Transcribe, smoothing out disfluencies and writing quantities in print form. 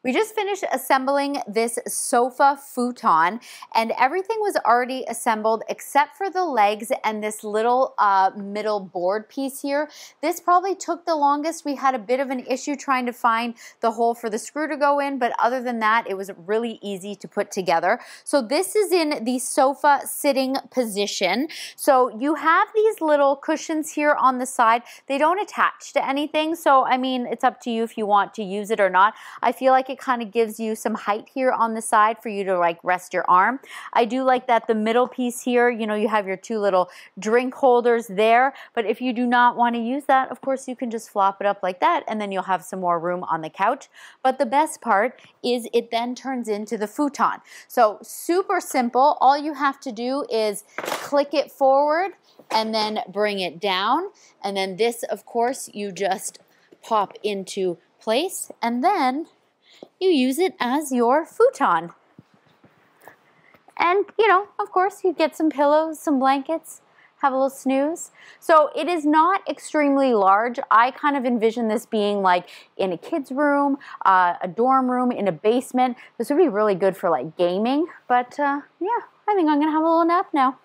We just finished assembling this sofa futon, and everything was already assembled except for the legs and this little middle board piece here. This probably took the longest. We had a bit of an issue trying to find the hole for the screw to go in, but other than that, it was really easy to put together. So this is in the sofa sitting position. So you have these little cushions here on the side. They don't attach to anything, so I mean, it's up to you if you want to use it or not. I feel like it kind of gives you some height here on the side for you to like rest your arm. I do like that the middle piece here, you know, you have your two little drink holders there, but if you do not want to use that, of course you can just flop it up like that and then you'll have some more room on the couch. But the best part is it then turns into the futon. So super simple. All you have to do is click it forward and then bring it down. And then this, of course, you just pop into place and then you use it as your futon. And, you know, of course, you get some pillows, some blankets, have a little snooze. So it is not extremely large. I kind of envision this being like in a kid's room, a dorm room, in a basement. This would be really good for like gaming. But yeah, I think I'm gonna have a little nap now.